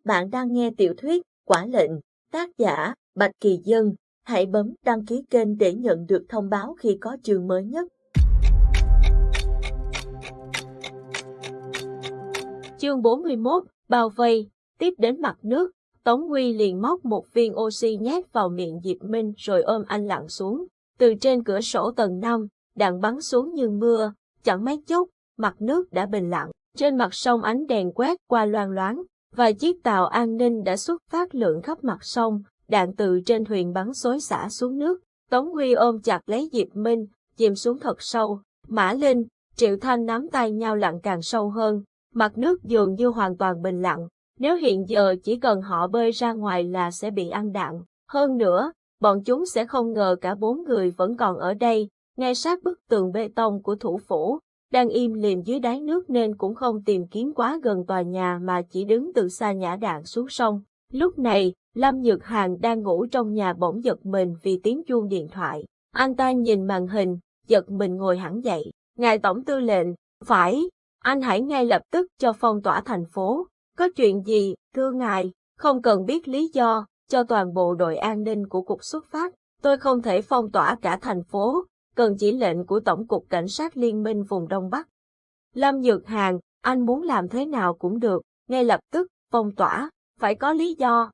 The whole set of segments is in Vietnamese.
Bạn đang nghe tiểu thuyết Quả lệnh, tác giả Bạch Kỳ Dân. Hãy bấm đăng ký kênh để nhận được thông báo khi có chương mới nhất. Chương 41, bao vây. Tiếp đến mặt nước, Tống Huy liền móc một viên oxy nhét vào miệng Diệp Minh rồi ôm anh lặn xuống. Từ trên cửa sổ tầng 5, đạn bắn xuống như mưa, chẳng mấy chốc, mặt nước đã bình lặng. Trên mặt sông ánh đèn quét qua loang loáng, vài chiếc tàu an ninh đã xuất phát lượn khắp mặt sông, đạn từ trên thuyền bắn xối xả xuống nước. Tống Huy ôm chặt lấy Diệp Minh, chìm xuống thật sâu. Mã Linh, Triệu Thanh nắm tay nhau lặn càng sâu hơn, mặt nước dường như hoàn toàn bình lặng. Nếu hiện giờ chỉ cần họ bơi ra ngoài là sẽ bị ăn đạn. Hơn nữa, bọn chúng sẽ không ngờ cả 4 người vẫn còn ở đây, ngay sát bức tường bê tông của thủ phủ, đang im lìm dưới đáy nước nên cũng không tìm kiếm quá gần tòa nhà mà chỉ đứng từ xa nhả đạn xuống sông. Lúc này, Lâm Nhược Hàn đang ngủ trong nhà bỗng giật mình vì tiếng chuông điện thoại. Anh ta nhìn màn hình, giật mình ngồi hẳn dậy. Ngài Tổng Tư lệnh, phải, anh hãy ngay lập tức cho phong tỏa thành phố. Có chuyện gì, thưa ngài, không cần biết lý do, cho toàn bộ đội an ninh của cục xuất phát. Tôi không thể phong tỏa cả thành phố, cần chỉ lệnh của Tổng cục Cảnh sát Liên minh vùng Đông Bắc. Lâm Nhược Hàn, anh muốn làm thế nào cũng được, ngay lập tức, phong tỏa, phải có lý do.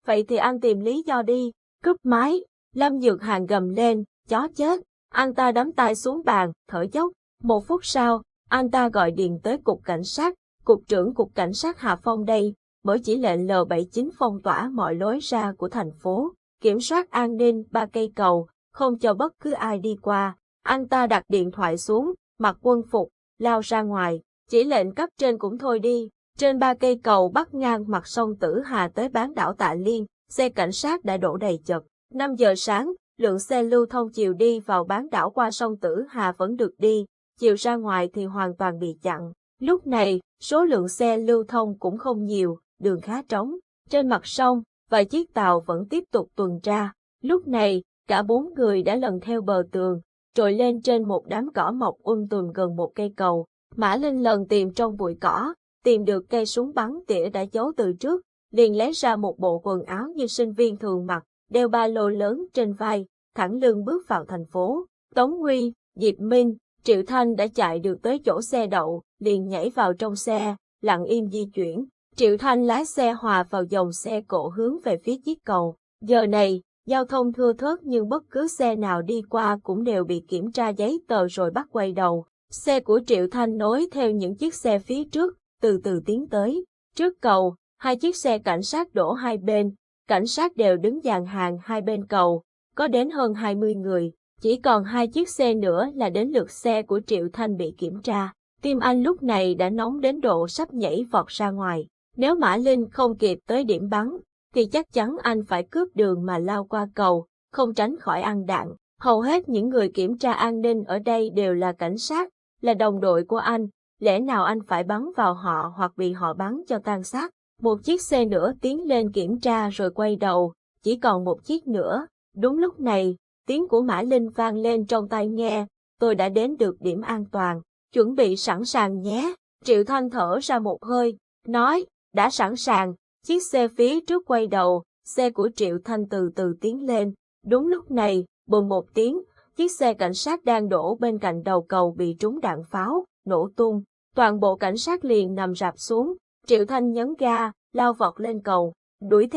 Vậy thì anh tìm lý do đi, cúp máy. Lâm Nhược Hàn gầm lên, chó chết. Anh ta đấm tay xuống bàn, thở dốc. 1 phút sau, anh ta gọi điện tới cục cảnh sát. Cục trưởng cục cảnh sát Hà Phong đây, bởi chỉ lệnh L79 phong tỏa mọi lối ra của thành phố, kiểm soát an ninh 3 cây cầu, không cho bất cứ ai đi qua. Anh ta đặt điện thoại xuống, mặc quân phục, lao ra ngoài, chỉ lệnh cấp trên cũng thôi đi. Trên 3 cây cầu bắc ngang mặt sông Tử Hà tới bán đảo Tạ Liên, xe cảnh sát đã đổ đầy chật. 5 giờ sáng, lượng xe lưu thông chiều đi vào bán đảo qua sông Tử Hà vẫn được đi, chiều ra ngoài thì hoàn toàn bị chặn. Lúc này, số lượng xe lưu thông cũng không nhiều, đường khá trống. Trên mặt sông, vài chiếc tàu vẫn tiếp tục tuần tra. Lúc này, cả 4 người đã lần theo bờ tường, trồi lên trên một đám cỏ mọc tùm gần một cây cầu. Mã Linh lần tìm trong bụi cỏ, tìm được cây súng bắn tỉa đã giấu từ trước, liền lấy ra một bộ quần áo như sinh viên thường mặc, đeo ba lô lớn trên vai, thẳng lưng bước vào thành phố. Tống Huy, Diệp Minh, Triệu Thanh đã chạy được tới chỗ xe đậu, liền nhảy vào trong xe, lặng im di chuyển. Triệu Thanh lái xe hòa vào dòng xe cộ hướng về phía chiếc cầu. Giờ này, giao thông thưa thớt nhưng bất cứ xe nào đi qua cũng đều bị kiểm tra giấy tờ rồi bắt quay đầu. Xe của Triệu Thanh nối theo những chiếc xe phía trước, từ từ tiến tới. Trước cầu, 2 chiếc xe cảnh sát đổ hai bên, cảnh sát đều đứng dàn hàng hai bên cầu, có đến hơn 20 người. Chỉ còn 2 chiếc xe nữa là đến lượt xe của Triệu Thanh bị kiểm tra. Tim anh lúc này đã nóng đến độ sắp nhảy vọt ra ngoài. Nếu Mã Linh không kịp tới điểm bắn, thì chắc chắn anh phải cướp đường mà lao qua cầu, không tránh khỏi ăn đạn. Hầu hết những người kiểm tra an ninh ở đây đều là cảnh sát, là đồng đội của anh. Lẽ nào anh phải bắn vào họ hoặc bị họ bắn cho tan xác? Một chiếc xe nữa tiến lên kiểm tra rồi quay đầu, chỉ còn một chiếc nữa. Đúng lúc này, tiếng của Mã Linh vang lên trong tai nghe, tôi đã đến được điểm an toàn, chuẩn bị sẵn sàng nhé. Triệu Thanh thở ra một hơi, nói, đã sẵn sàng. Chiếc xe phía trước quay đầu, xe của Triệu Thanh từ từ tiến lên. Đúng lúc này, bùm một tiếng, chiếc xe cảnh sát đang đổ bên cạnh đầu cầu bị trúng đạn pháo, nổ tung. Toàn bộ cảnh sát liền nằm rạp xuống. Triệu Thanh nhấn ga, lao vọt lên cầu, đuổi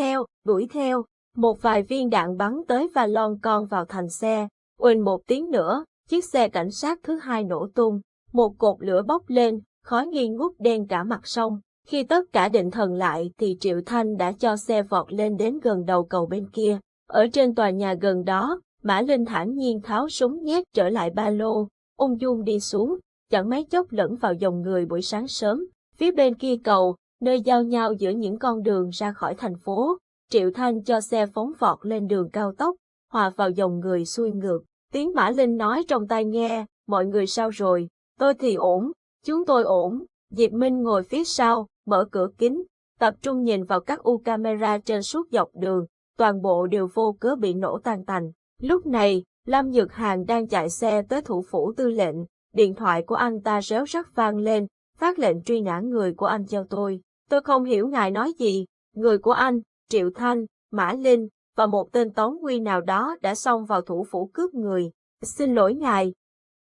theo. Một vài viên đạn bắn tới và lon con vào thành xe. Uỳnh một tiếng nữa, chiếc xe cảnh sát thứ 2 nổ tung. Một cột lửa bốc lên, khói nghi ngút đen cả mặt sông. Khi tất cả định thần lại thì Triệu Thanh đã cho xe vọt lên đến gần đầu cầu bên kia. Ở trên tòa nhà gần đó, Mã Linh thản nhiên tháo súng nhét trở lại ba lô, ung dung đi xuống, chẳng mấy chốc lẫn vào dòng người buổi sáng sớm. Phía bên kia cầu, nơi giao nhau giữa những con đường ra khỏi thành phố, Triệu Thanh cho xe phóng vọt lên đường cao tốc, hòa vào dòng người xuôi ngược. Tiếng Mã Linh nói trong tai nghe, mọi người sao rồi? Tôi thì ổn, chúng tôi ổn. Diệp Minh ngồi phía sau, mở cửa kính, tập trung nhìn vào các camera trên suốt dọc đường, toàn bộ đều vô cớ bị nổ tan tành. Lúc này, Lâm Nhược Hàn đang chạy xe tới thủ phủ tư lệnh, điện thoại của anh ta réo rắt vang lên, phát lệnh truy nã người của anh cho tôi không hiểu ngài nói gì. Người của anh, Triệu Thanh, Mã Linh và một tên Tống Huy nào đó đã xông vào thủ phủ cướp người. Xin lỗi ngài.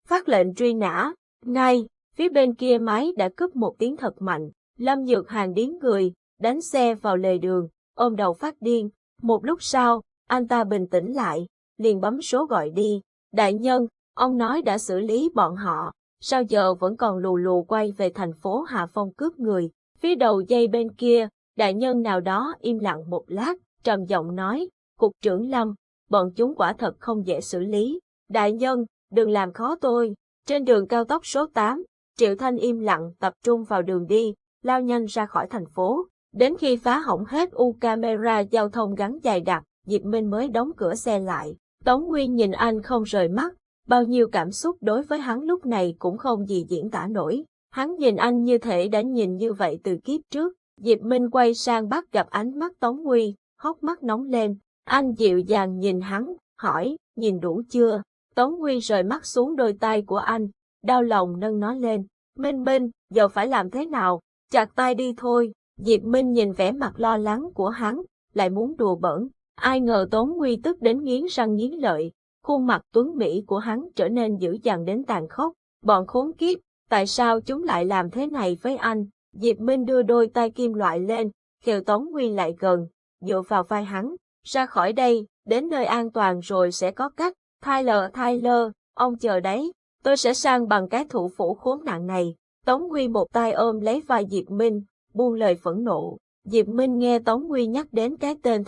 Phát lệnh truy nã. Ngay, phía bên kia máy đã cúp một tiếng thật mạnh. Lâm Nhược Hàn điếng người, đánh xe vào lề đường, ôm đầu phát điên. Một lúc sau, anh ta bình tĩnh lại, liền bấm số gọi đi. Đại nhân, ông nói đã xử lý bọn họ, sao giờ vẫn còn lù lù quay về thành phố Hà Phong cướp người. Phía đầu dây bên kia, đại nhân nào đó im lặng một lát, trầm giọng nói, Cục trưởng Lâm, bọn chúng quả thật không dễ xử lý. Đại nhân, đừng làm khó tôi. Trên đường cao tốc số 8, Triệu Thanh im lặng tập trung vào đường đi, lao nhanh ra khỏi thành phố. Đến khi phá hỏng hết camera giao thông gắn dày đặc, Diệp Minh mới đóng cửa xe lại. Tống Nguyên nhìn anh không rời mắt, bao nhiêu cảm xúc đối với hắn lúc này cũng không gì diễn tả nổi. Hắn nhìn anh như thể đã nhìn như vậy từ kiếp trước. Diệp Minh quay sang bắt gặp ánh mắt Tống Nguyên, hốc mắt nóng lên. Anh dịu dàng nhìn hắn, hỏi, nhìn đủ chưa? Tống Nguyên rời mắt xuống đôi tay của anh, đau lòng nâng nó lên. Minh Minh, giờ phải làm thế nào? Chặt tay đi thôi. Diệp Minh nhìn vẻ mặt lo lắng của hắn, lại muốn đùa bỡn. Ai ngờ Tống Nguyên tức đến nghiến răng nghiến lợi, khuôn mặt tuấn mỹ của hắn trở nên dữ dằn đến tàn khốc. Bọn khốn kiếp, tại sao chúng lại làm thế này với anh? Diệp Minh đưa đôi tay kim loại lên, khều Tống Nguyên lại gần, dựa vào vai hắn. Ra khỏi đây, đến nơi an toàn rồi sẽ có cách. Tyler, ông chờ đấy, tôi sẽ sang bằng cái thủ phủ khốn nạn này. Tống Nguyên một tay ôm lấy vai Diệp Minh, buông lời phẫn nộ. Diệp Minh nghe Tống Nguyên nhắc đến cái tên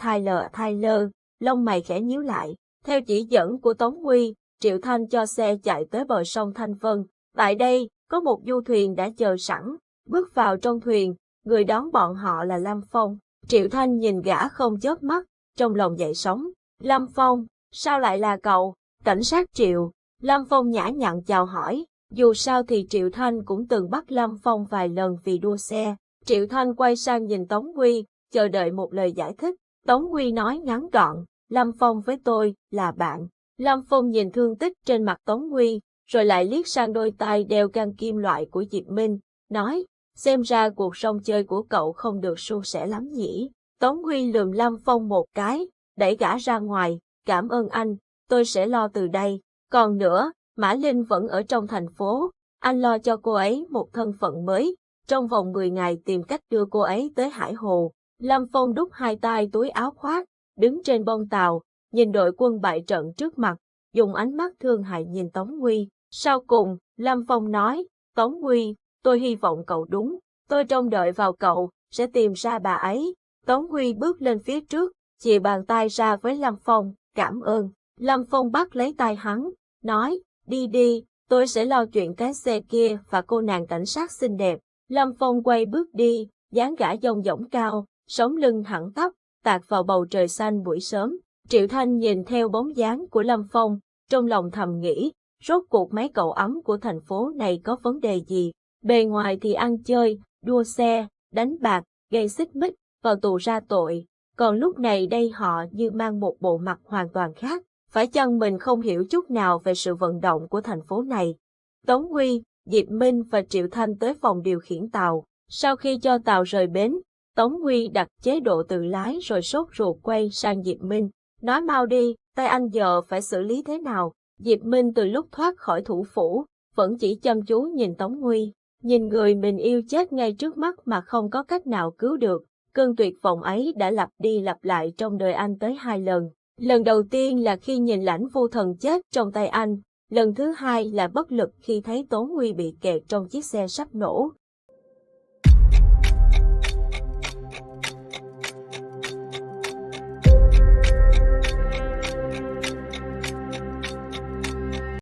Tyler, lông mày khẽ nhíu lại. Theo chỉ dẫn của Tống Nguyên, Triệu Thanh cho xe chạy tới bờ sông Thanh Vân. Tại đây, có một du thuyền đã chờ sẵn. Bước vào trong thuyền, người đón bọn họ là Lâm Phong. Triệu Thanh nhìn gã không chớp mắt, trong lòng dậy sóng. Lâm Phong, sao lại là cậu? Cảnh sát Triệu. Lâm Phong nhã nhặn chào hỏi. Dù sao thì Triệu Thanh cũng từng bắt Lâm Phong vài lần vì đua xe. Triệu Thanh quay sang nhìn Tống Nguyên, chờ đợi một lời giải thích. Tống Nguyên nói ngắn gọn, Lâm Phong với tôi là bạn. Lâm Phong nhìn thương tích trên mặt Tống Nguyên, rồi lại liếc sang đôi tay đeo găng kim loại của Diệp Minh, nói, xem ra cuộc sống chơi của cậu không được suôn sẻ lắm nhỉ. Tống Nguyên lườm Lâm Phong một cái, đẩy gã ra ngoài, cảm ơn anh, tôi sẽ lo từ đây. Còn nữa, Mã Linh vẫn ở trong thành phố, anh lo cho cô ấy một thân phận mới, trong vòng 10 ngày tìm cách đưa cô ấy tới Hải Hồ. Lâm Phong đút hai tay túi áo khoác, đứng trên bông tàu, nhìn đội quân bại trận trước mặt, dùng ánh mắt thương hại nhìn Tống Nguyên. Sau cùng, Lâm Phong nói, Tống Nguyên, tôi hy vọng cậu đúng, tôi trông đợi vào cậu, sẽ tìm ra bà ấy. Tống Nguyên bước lên phía trước, chìa bàn tay ra với Lâm Phong, cảm ơn. Lâm Phong bắt lấy tay hắn, nói, đi đi, tôi sẽ lo chuyện cái xe kia và cô nàng cảnh sát xinh đẹp. Lâm Phong quay bước đi, dáng gã dong dỏng cao, sống lưng thẳng tắp, tạt vào bầu trời xanh buổi sớm. Triệu Thanh nhìn theo bóng dáng của Lâm Phong, trong lòng thầm nghĩ, rốt cuộc mấy cậu ấm của thành phố này có vấn đề gì? Bề ngoài thì ăn chơi, đua xe, đánh bạc, gây xích mích, vào tù ra tội. Còn lúc này đây họ như mang một bộ mặt hoàn toàn khác. Phải chăng mình không hiểu chút nào về sự vận động của thành phố này? Tống Nguyên, Diệp Minh và Triệu Thanh tới phòng điều khiển tàu. Sau khi cho tàu rời bến, Tống Nguyên đặt chế độ tự lái rồi sốt ruột quay sang Diệp Minh. Nói mau đi, tay anh giờ phải xử lý thế nào? Diệp Minh từ lúc thoát khỏi thủ phủ, vẫn chỉ chăm chú nhìn Tống Nguyên. Nhìn người mình yêu chết ngay trước mắt mà không có cách nào cứu được. Cơn tuyệt vọng ấy đã lặp đi lặp lại trong đời anh tới 2 lần. Lần đầu tiên là khi nhìn Lãnh Vô Thần chết trong tay anh, lần thứ hai là bất lực khi thấy Tống Nguyên bị kẹt trong chiếc xe sắp nổ.